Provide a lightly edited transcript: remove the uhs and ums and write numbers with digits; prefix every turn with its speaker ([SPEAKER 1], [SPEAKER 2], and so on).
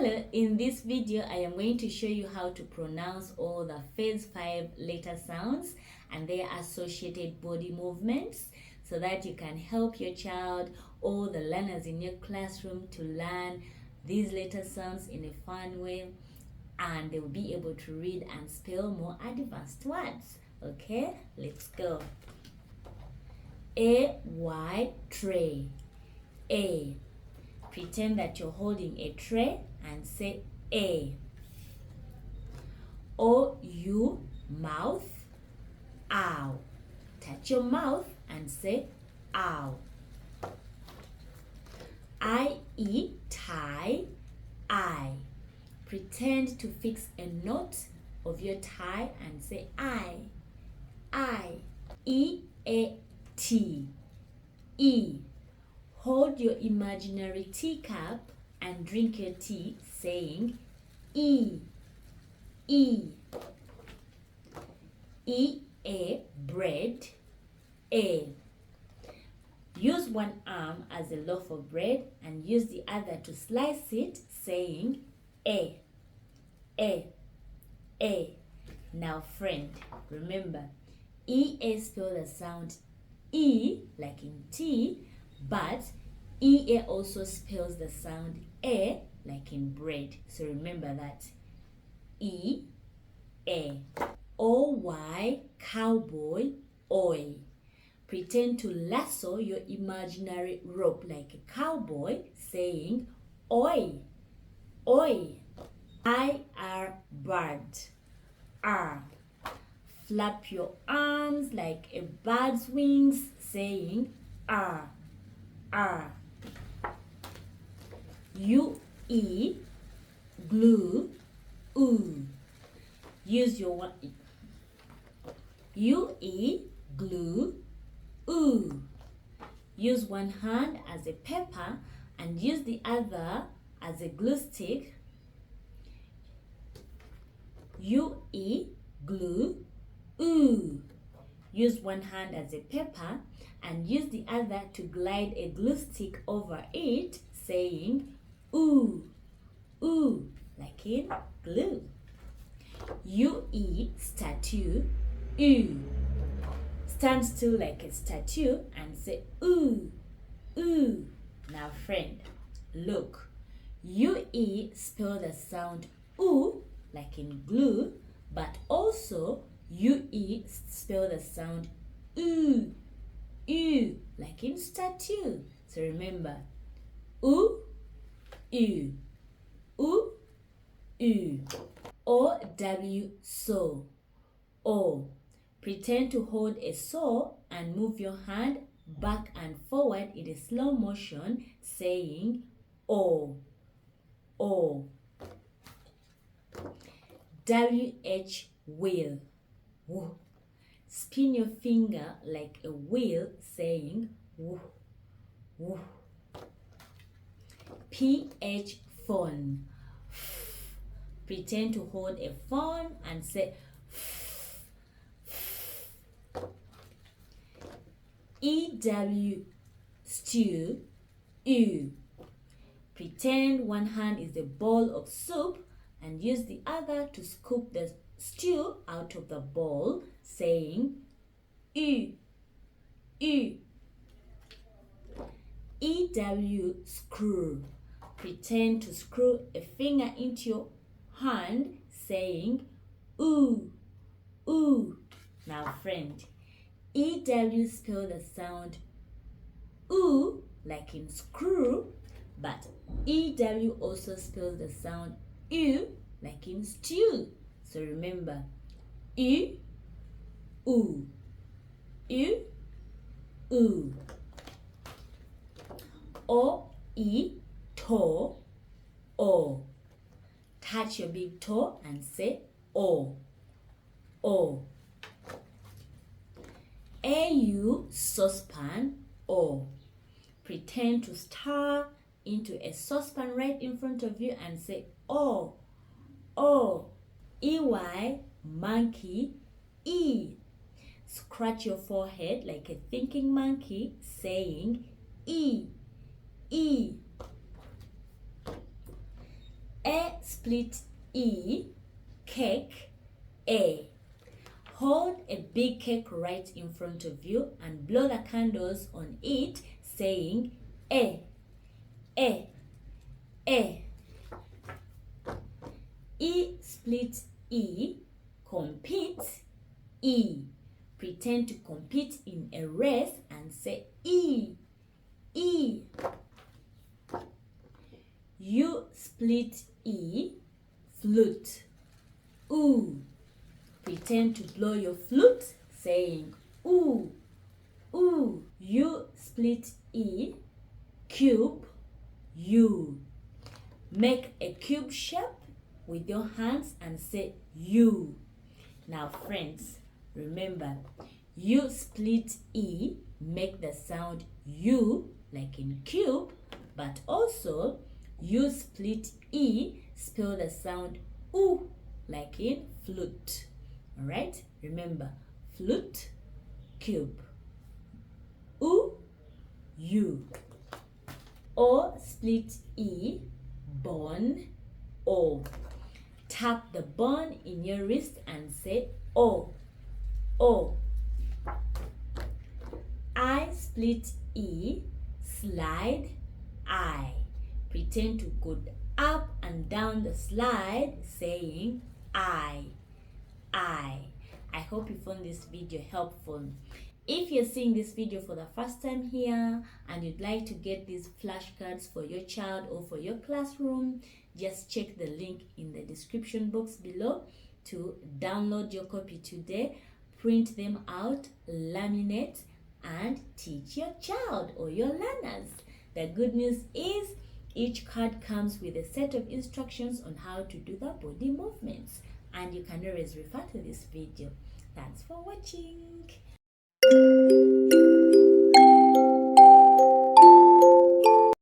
[SPEAKER 1] Hello, in this video I am going to show you how to pronounce all the first 5 letter sounds and their associated body movements so that you can help your child or the learners in your classroom to learn these letter sounds in a fun way, and they will be able to read and spell more advanced words. Okay, let's go. A-Y, tray. A. Pretend that you're holding a tray and say A. O-U, mouth. Ow. Touch your mouth and say ow. I-E, tie. I. Pretend to fix a knot of your tie and say I. E-A-T. E. Hold your imaginary teacup and drink your tea saying E. E-A, bread. A. Use one arm as a loaf of bread and use the other to slice it saying A. Now friend, remember, E-A spell the sound E like in tea, but E-A also spells the sound A like in bread. So remember that. E-A. O-Y, cowboy, oi. Pretend to lasso your imaginary rope like a cowboy saying oi. I-R, bird. R. Flap your arms like a bird's wings saying R. U-E, glue, oo. Use your one. U-E, glue, oo. Use one hand as a pepper and use the other as a glue stick. U-E, glue, oo. Use one hand as a pepper and use the other to glide a glue stick over it, saying ooh, like in glue. U-E, statue, oo. Stand still like a statue and say ooh. Now friend, look. U-E spell the sound oo like in glue, but also U-E spell the sound oo like in statue. So remember, oo. O-W, saw. O. Pretend to hold a saw and move your hand back and forward in a slow motion saying O. W-H, wheel. Woo. Spin your finger like a wheel saying woo. P-H, phone. Pretend to hold a phone and say E-W, stew, ew. Pretend one hand is a bowl of soup and use the other to scoop the stew out of the bowl, saying ew. E-W, screw. Pretend to screw a finger into your hand, saying ooh. Now friend, E-W spell the sound ooh like in screw, but E-W also spells the sound ew like in stew. So remember, ew, oo. O-E, toe, o. Touch your big toe and say o. A-U, saucepan, o. Pretend to stir into a saucepan right in front of you and say o. E-Y, monkey, e. Scratch your forehead like a thinking monkey saying E. A split E, cake, A. Hold a big cake right in front of you and blow the candles on it, saying A, A, A. E split E, compete, E. Pretend to compete in a race and say E, E. U split E, flute, oo. Pretend to blow your flute, saying oo, oo. U split E, cube, U. Make a cube shape with your hands and say U. Now friends, remember, U split E, make the sound U like in cube, but also U split E, spell the sound oo like in flute. Alright, remember, flute, cube, oo, U. O split E, bone, O. Tap the bone in your wrist and say O, O. I split E, slide, I. Pretend to go up and down the slide saying I. I hope you found this video helpful. If you're seeing this video for the first time here and you'd like to get these flashcards for your child or for your classroom, just check the link in the description box below to download your copy today, print them out, laminate, and teach your child or your learners. The good news is each card comes with a set of instructions on how to do the body movements, and you can always refer to this video. Thanks for watching.